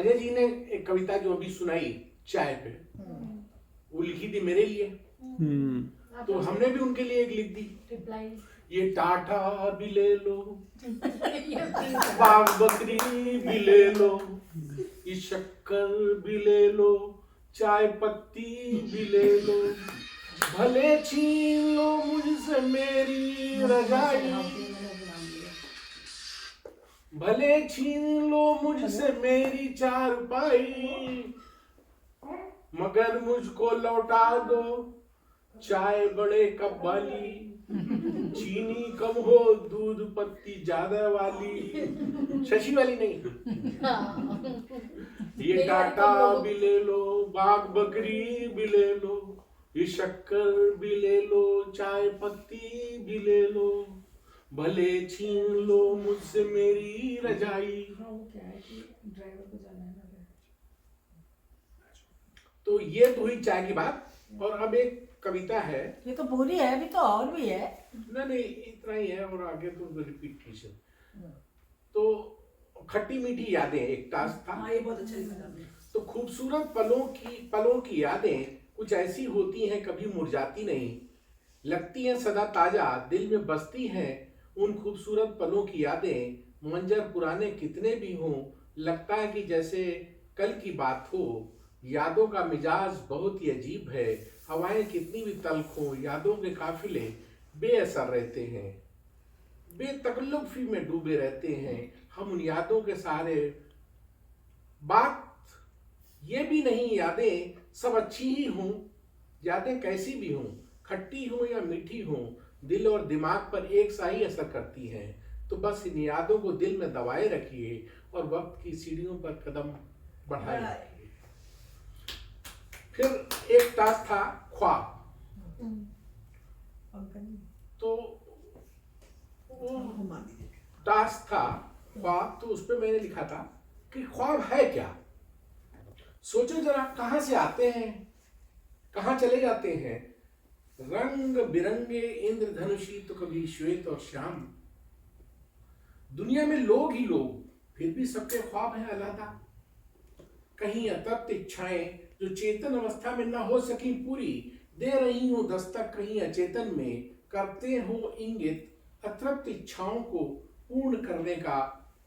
अजय जी ने एक कविता जो अभी सुनाई चाय पे, वो लिखी थी मेरे लिए, तो हमने भी उनके लिए एक लिख दी। ये टाटा भी ले लो, बाग बकरी भी ले लो, ये शक्कर भी ले लो, चाय पत्ती भी ले लो, भले छीन लो मुझसे मेरी रजाई, भले छीन लो मुझसे मेरी चारपाई, मगर मुझको लौटा दो चाय बड़े कप वाली, चीनी कम हो दूध पत्ती ज्यादा वाली, शशि वाली नहीं। ये टाटा भी ले लो, बाग बकरी भी ले लो, ये शक्कर भी ले लो, चाय पत्ती भी ले लो, भले छीन लो मुझसे मेरी रजाई। तो ये तो हुई चाय की बात। और अब एक कविता है, ये तो पूरी है, अभी तो और भी है। नहीं इतना ही है, और आगे तो रिपीटेशन। तो खट्टी मीठी यादें एक टास्क था। ये बहुत अच्छा लिखा था। तो खूबसूरत पलों की यादें कुछ ऐसी होती हैं कभी मुरझाती नहीं, लगती हैं सदा ताजा दिल में बसती हैं उन खूबसूरत पलों की यादें, मंजर पुराने कितने भी हों लगता है कि जैसे कल की बात हो, यादों का मिजाज बहुत ही अजीब है, हवाएं कितनी भी तल्ख हो यादों के काफिले बेअसर रहते हैं, बेतकल्लुफी में डूबे रहते हैं हम उन यादों के सहारे। बात ये भी नहीं यादें सब अच्छी ही हों, यादें कैसी भी हों, खट्टी हों या मीठी हों, दिल और दिमाग पर एक सा ही असर करती हैं। तो बस इन यादों को दिल में दबाए रखिए और वक्त की सीढ़ियों पर कदम बढ़ाए रखिए। फिर एक टास्क था ख्वाब। तो वो टास्क था ख्वाब, तो उस पर मैंने लिखा था कि ख्वाब है क्या। सोचो जरा, कहां से आते हैं, कहां चले जाते हैं, रंग बिरंगे इंद्रधनुषी तो कभी श्वेत और श्याम। दुनिया में लोग ही लोग, फिर भी सबके ख्वाब हैं अलग। कहीं अतृप्त इच्छाएं जो चेतन अवस्था में न हो सकी पूरी, दे रही हूं दस्तक कहीं अचेतन में, करते हो इंगित अतृप्त इच्छाओं को पूर्ण करने का,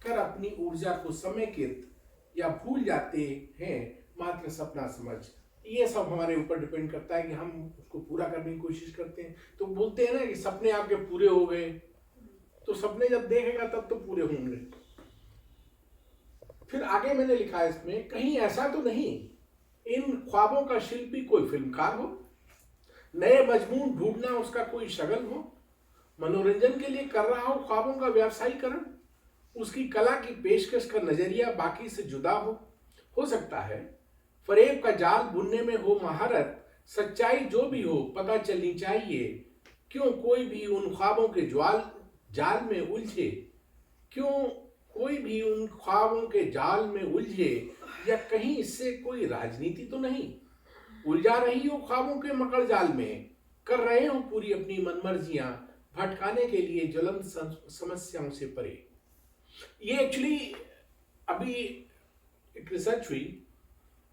कर अपनी ऊर्जा को समेकित, या भूल जाते हैं मात्र सपना समझ। ये सब हमारे ऊपर डिपेंड करता है कि हम उसको पूरा करने की कोशिश करते हैं। तो बोलते हैं ना कि सपने आपके पूरे हो गए, तो सपने जब देखेगा तब तो पूरे होंगे। फिर आगे मैंने लिखा है इसमें, कहीं ऐसा तो नहीं इन ख्वाबों का शिल्पी कोई फिल्मकार हो, नए मजमून ढूंढना उसका कोई शगल हो, मनोरंजन के लिए कर रहा हो ख्वाबों का व्यावसायीकरण, उसकी कला की पेशकश का नजरिया बाकी से जुदा हो सकता है, फरेब का जाल बुनने में हो महारत, सच्चाई जो भी हो पता चलनी चाहिए, क्यों कोई भी उन ख्वाबों के जाल में उलझे, क्यों कोई भी उन ख्वाबों के जाल में उलझे, या कहीं इससे कोई राजनीति तो नहीं, उलझा रही हो ख्वाबों के मकड़ जाल में, कर रहे हो पूरी अपनी मनमर्जियां, भटकाने के लिए ज्वलंत समस्याओं से परे। ये एक्चुअली अभी एक रिसर्च हुई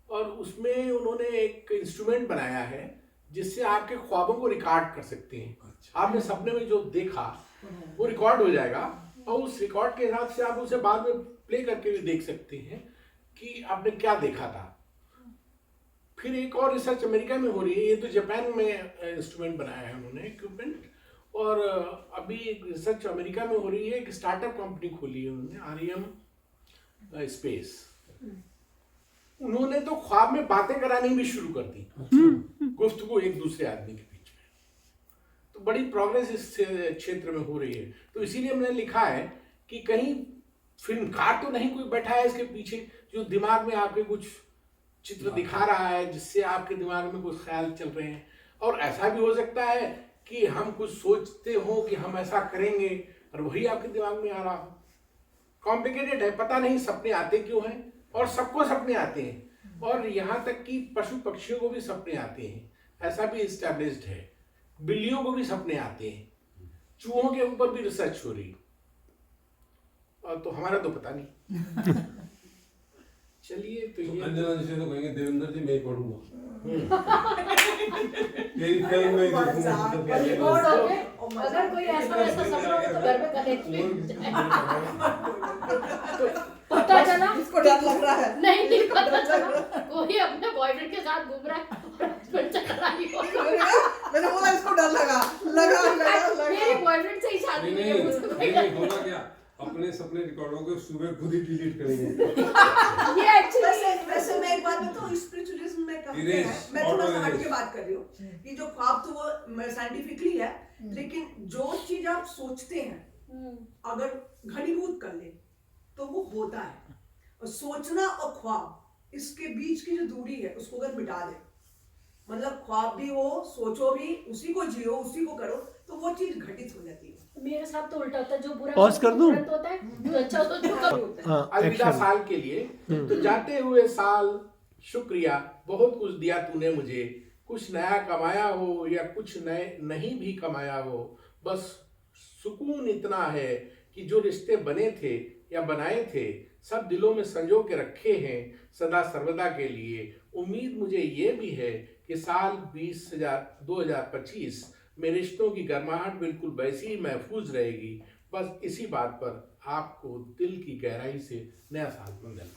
और उसमें उन्होंने एक इंस्ट्रूमेंट बनाया है जिससे आपके ख्वाबों को रिकॉर्ड कर सकते हैं। आपने सपने में जो देखा वो रिकॉर्ड हो जाएगा और उस रिकॉर्ड के हिसाब से आप उसे बाद में प्ले करके भी देख सकते हैं कि आपने क्या देखा था। फिर एक और रिसर्च अमेरिका में हो रही है, ये तो जापान में इंस्ट्रूमेंट बनाया है उन्होंने इक्विपमेंट, और अभी एक रिसर्च अमेरिका में हो रही है, एक स्टार्टअप कंपनी खोली है उन्होंने, आरईएम स्पेस। उन्होंने तो ख्वाब में बातें करानी भी शुरू कर दी, गुफ्तगू एक दूसरे आदमी के बीच में। तो बड़ी प्रोग्रेस इस क्षेत्र में हो रही है। तो इसीलिए मैंने लिखा है कि कहीं फिल्मकार तो नहीं कोई बैठा है इसके पीछे जो दिमाग में आपके कुछ चित्र दिखा रहा है, जिससे आपके दिमाग में कुछ ख्याल चल रहे हैं। और ऐसा भी हो सकता है कि हम कुछ सोचते हो कि हम ऐसा करेंगे और वही आपके दिमाग में आ रहा हो। कॉम्प्लिकेटेड है, पता नहीं सपने आते क्यों हैं, और सबको सपने आते हैं, और यहाँ तक कि पशु पक्षियों को भी सपने आते हैं, ऐसा भी एस्टैब्लिश्ड है। बिल्लियों को भी सपने आते हैं, चूहों के ऊपर भी रिसर्च हो रही, और तो हमारा तो पता नहीं। चलिए तो ये अंजना जी से तो कहेंगे देवेंद्र जी मैं ही पढ़ूंगा, हम्म। तेरी फिल्म में ही देखूंगा। और अगर कोई ऐसा वैसा सपना हो तो घर में कनेक्ट पता चला इसको डर लग रहा है। नहीं पता चला कोई अपने बॉयफ्रेंड के साथ घूम रहा है और हस्बैंड चला रही हो। मैंने बोला इसको डर लगा मेरे बॉयफ्रेंड से ही शादी हुई है मुझसे कोई डर नहीं होगा क्या, अपने सपने रिकॉर्डों को सुबह खुद ही डिलीट करेंगे। नहीं। ये एक्चुअली वैसे मैं एक बात बताऊं, स्पिरिचुअलिज्म में कहते हैं, Erase, मैं थोड़ा सा auto हट erase। के बात कर रही हूँ कि जो ख्वाब तो वो साइंटिफिकली है, लेकिन जो चीज आप सोचते हैं अगर घनीभूत कर ले तो वो होता है। और सोचना और ख्वाब इसके बीच की जो दूरी है उसको अगर मिटा दे, मतलब ख्वाब भी हो, सोचो भी, उसी को जियो, उसी को करो, तो वो चीज घटित हो जाती है। मेरे साथ तो उल्टा होता है, जो बुरा पॉज कर दूं? तुरंत होता है, जो अच्छा होता है जो कभी होता है। हाँ, अलविदा एक्शन। साल के लिए। तो जाते हुए साल शुक्रिया, बहुत कुछ दिया तूने मुझे, कुछ नया कमाया हो या कुछ नए नहीं भी कमाया हो, बस सुकून इतना है कि जो रिश्ते बने थे या बनाए थे सब दिलों में संजो के रखे हैं सदा सर्वदा के लिए। उम्मीद मुझे ये भी है कि साल 2025 में रिश्तों की गर्माहट बिल्कुल वैसी ही महफूज रहेगी। बस इसी बात पर आपको दिल की गहराई से नया साल मंगल।